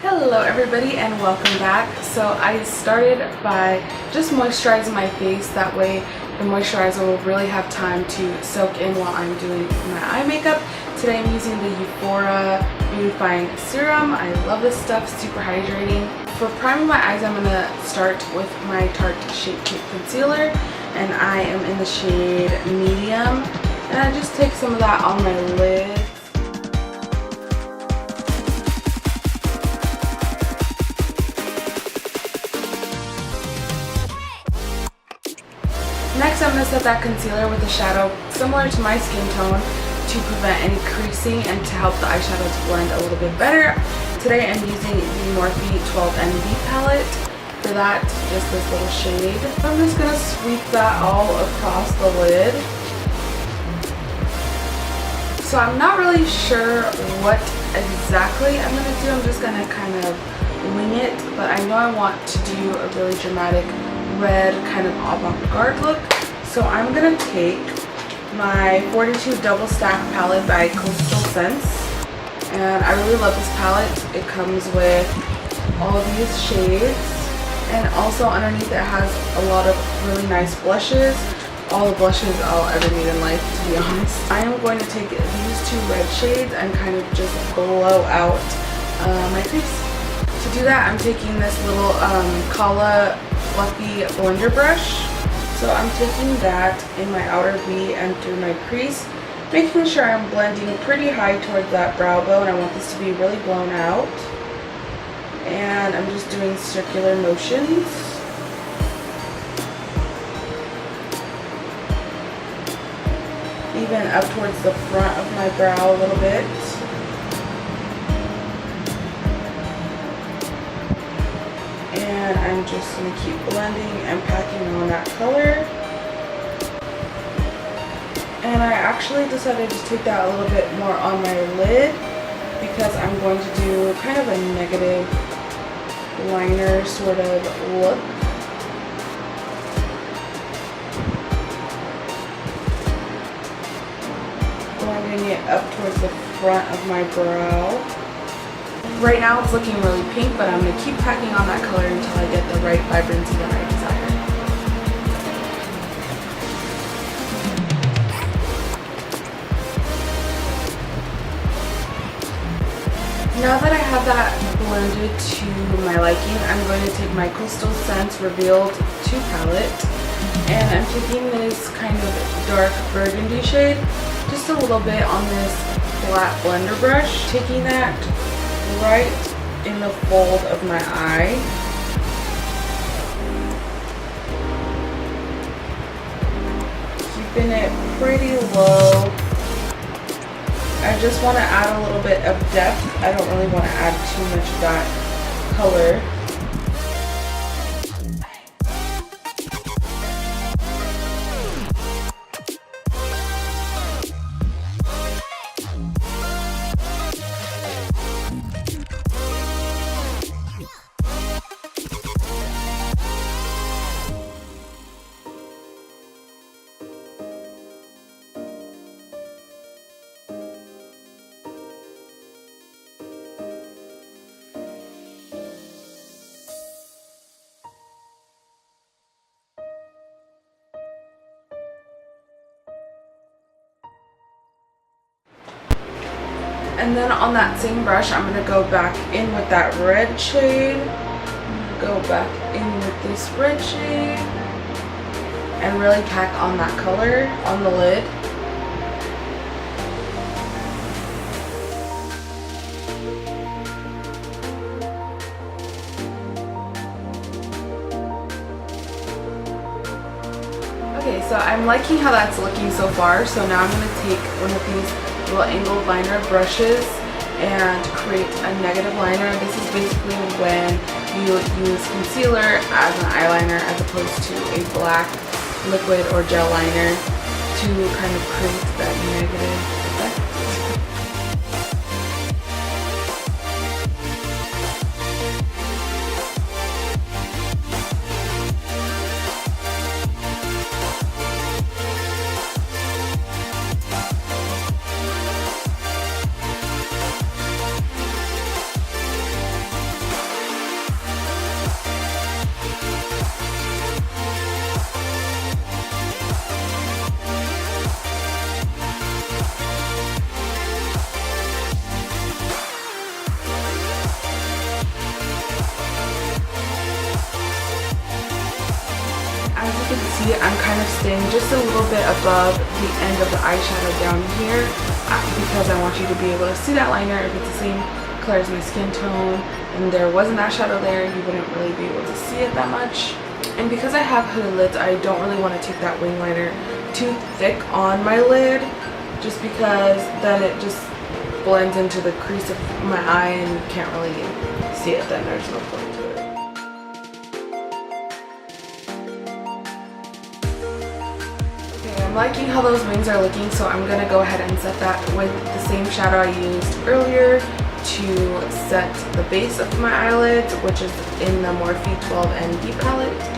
Hello everybody and welcome back. So I started by just moisturizing my face, that way the moisturizer will really have time to soak in while I'm doing my eye makeup. Today I'm using the Euphoria Beautifying Serum. I love this stuff, super hydrating. For priming my eyes, I'm going to start with my Tarte Shape Tape Concealer, and I am in the shade Medium, and I just take some of that on my lid. Next, I'm going to set that concealer with a shadow similar to my skin tone to prevent any creasing and to help the eyeshadow to blend a little bit better. Today I'm using the Morphe 12ND palette. For that, just this little shade. I'm just going to sweep that all across the lid. So I'm not really sure what exactly I'm going to do. I'm just going to kind of wing it, but I know I want to do a really dramatic red kind of avant-garde look. So I'm gonna take my 42 Double Stack palette by Coastal Scents, and I really love this palette. It comes with all of these shades, and also underneath it has a lot of really nice blushes, all the blushes I'll ever need in life, to be honest. I am going to take these two red shades and kind of just blow out my crease. To do that, I'm taking this little Kala fluffy blender brush. So I'm taking that in my outer V and through my crease, making sure I'm blending pretty high towards that brow bone. I want this to be really blown out. And I'm just doing circular motions. Even up towards the front of my brow a little bit. And I'm just going to keep blending and packing on that color. And I actually decided to take that a little bit more on my lid because I'm going to do kind of a negative liner sort of look. Blending it up towards the front of my brow. Right now it's looking really pink, but I'm going to keep packing on that color until I get the right vibrancy that I desire. Now that I have that blended to my liking, I'm going to take my Coastal Scents Revealed 2 palette, and I'm taking this kind of dark burgundy shade, just a little bit on this flat blender brush, taking that right in the fold of my eye. Keeping it pretty low. I just want to add a little bit of depth. I don't really want to add too much of that color. And then on that same brush, I'm going to go back in with that red shade. Go back in with this red shade. And really pack on that color on the lid. Okay, so I'm liking how that's looking so far. So now I'm going to take one of these little angled liner brushes and create a negative liner. This is basically when you use concealer as an eyeliner as opposed to a black liquid or gel liner to kind of create that negative effect. see, I'm kind of staying just a little bit above the end of the eyeshadow down here because I want you to be able to see that liner. If it's the same color as my skin tone and there wasn't that shadow there, you wouldn't really be able to see it that much. And because I have hooded lids, I don't really want to take that wing liner too thick on my lid, just because then it just blends into the crease of my eye and you can't really see it then. There's no point to it. Okay, I'm liking how those wings are looking, so I'm going to go ahead and set that with the same shadow I used earlier to set the base of my eyelids, which is in the Morphe 12NB palette.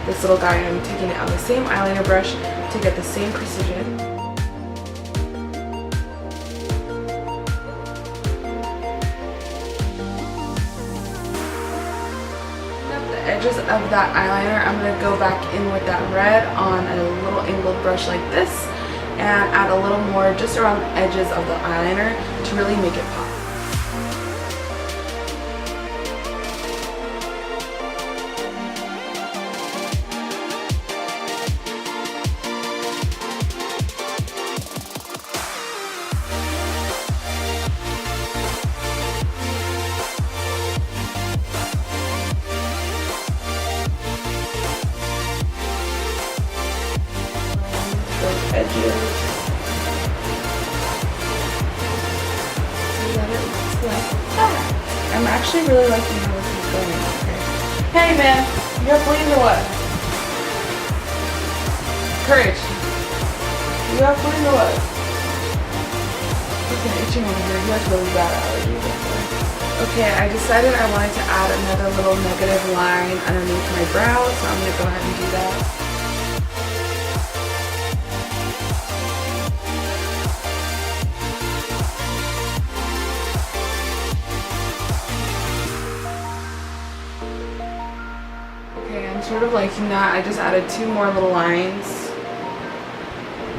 This little guy, I'm taking it on the same eyeliner brush to get the same precision. Edges of that eyeliner, I'm going to go back in with that red on a little angled brush like this and add a little more just around the edges of the eyeliner to really make it pop. Edges. See that it looks like that. I'm actually really liking how this is going. Okay. Hey man, you have fleas or what? Courage. You have fleas or what? Okay, itching over here. You have really bad allergies. Okay, I decided I wanted to add another little negative line underneath my brow, so I'm going to go ahead and do that. Sort of liking that. I just added 2 more little lines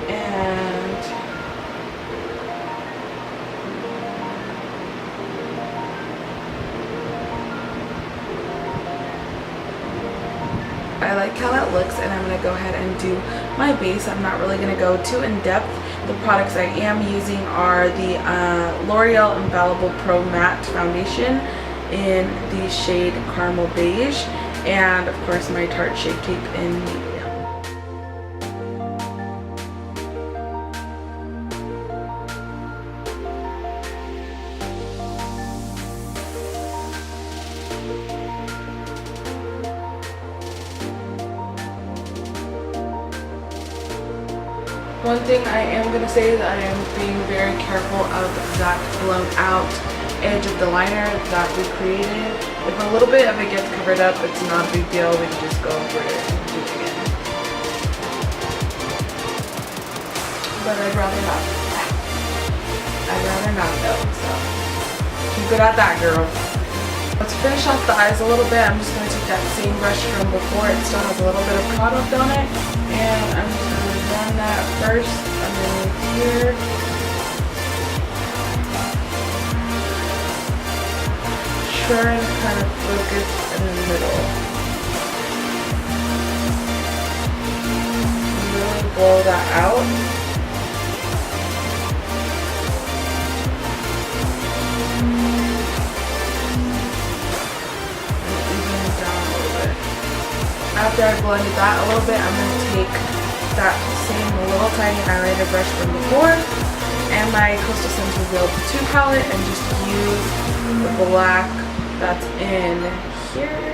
and I like how that looks, and I'm going to go ahead and do my base. I'm not really going to go too in depth. The products I am using are the L'Oreal Infallible Pro Matte Foundation in the shade Caramel Beige, and of course my Tarte Shape Tape in medium. One thing I am going to say is I am being very careful of that blown out edge of the liner that we created. If a little bit of it gets covered up, it's not a big deal. We can just go over it and do it again. But I'd rather not. I'd rather not though, so keep it at that, girl. Let's finish off the eyes a little bit. I'm just going to take that same brush from before. It still has a little bit of product on it. And I'm just going to run that first underneath here. Try and kind of focus in the middle. Really blow that out. And even it down a little bit. After I blended that a little bit, I'm going to take that same little tiny eyeliner brush from before and my Coastal Scents Revealed 2 palette and just use the black that's in here,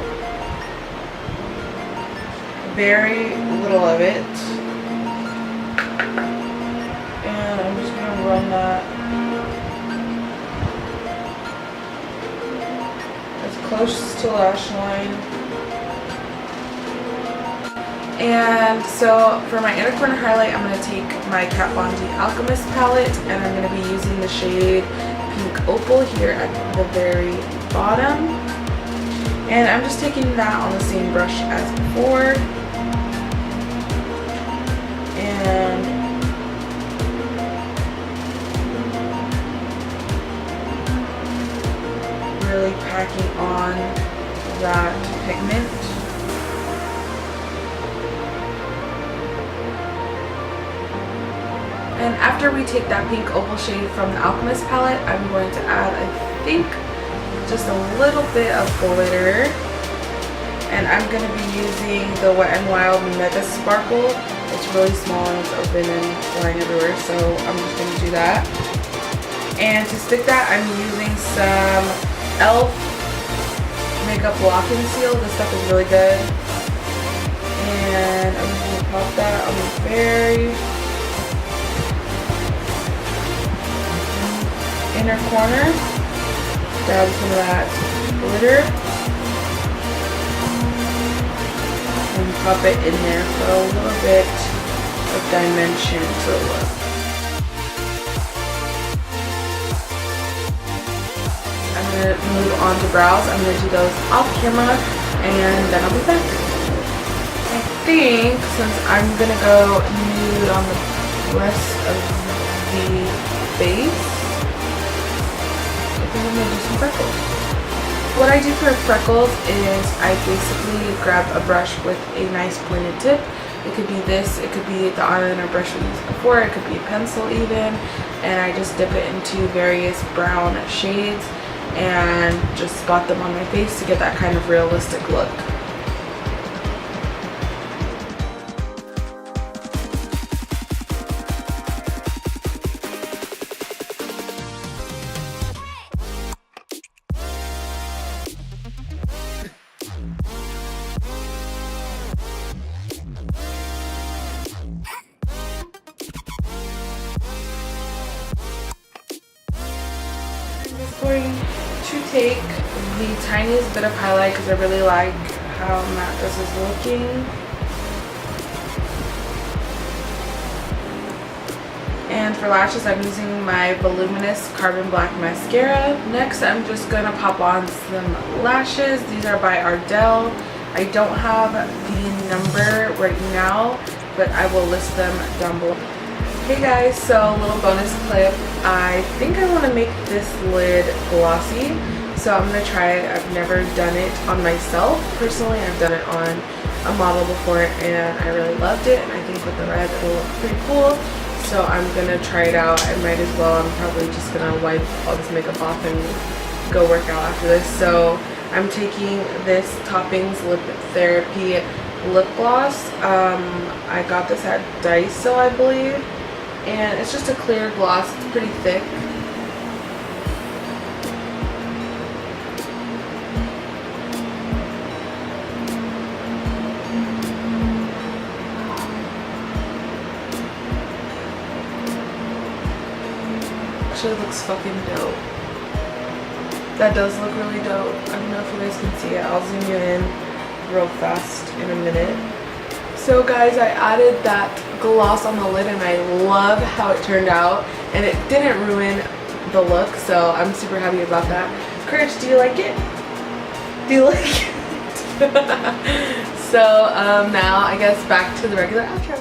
very little of it, and I'm just going to run that as close to lash line. And so for my inner corner highlight, I'm going to take my Kat Von D Alchemist palette, and I'm going to be using the shade Pink Opal here at the very bottom, and I'm just taking that on the same brush as before and really packing on that pigment. And after we take that pink opal shade from the Alchemist palette, I'm going to add, I think, just a little bit of glitter. And I'm going to be using the Wet n Wild Mega Sparkle. It's really small and it's open and flying everywhere, so I'm just going to do that. And to stick that, I'm using some e.l.f. makeup blocking seal. This stuff is really good. And I'm just going to pop that on the very inner corner. Grab some of that glitter. And pop it in there for a little bit of dimension to the look. I'm going to move on to brows. I'm going to do those off camera and then I'll be back. I think since I'm going to go nude on the rest of the face, I think I'm going to do some freckles. What I do for freckles is I basically grab a brush with a nice pointed tip. It could be this, it could be the eyeliner brush we used before, it could be a pencil even, and I just dip it into various brown shades and just spot them on my face to get that kind of realistic look. Going to take the tiniest bit of highlight because I really like how matte this is looking. And for lashes, I'm using my Voluminous Carbon Black Mascara. Next, I'm just going to pop on some lashes. These are by Ardell. I don't have the number right now, but I will list them down below. Hey guys, so a little bonus clip. I think I want to make this lid glossy, so I'm going to try it. I've never done it on myself. Personally, I've done it on a model before and I really loved it, and I think with the red it'll look pretty cool. So I'm going to try it out. I might as well. I'm probably just going to wipe all this makeup off and go work out after this. So I'm taking this Toppings Lip Therapy lip gloss. I got this at Daiso, I believe. And it's just a clear gloss. It's pretty thick. Actually looks fucking dope. That does look really dope. I don't know if you guys can see it. I'll zoom you in real fast in a minute. So guys, I added that gloss on the lid and I love how it turned out, and it didn't ruin the look, so I'm super happy about that. Courage, do you like it? Do you like it? So now I guess back to the regular outro.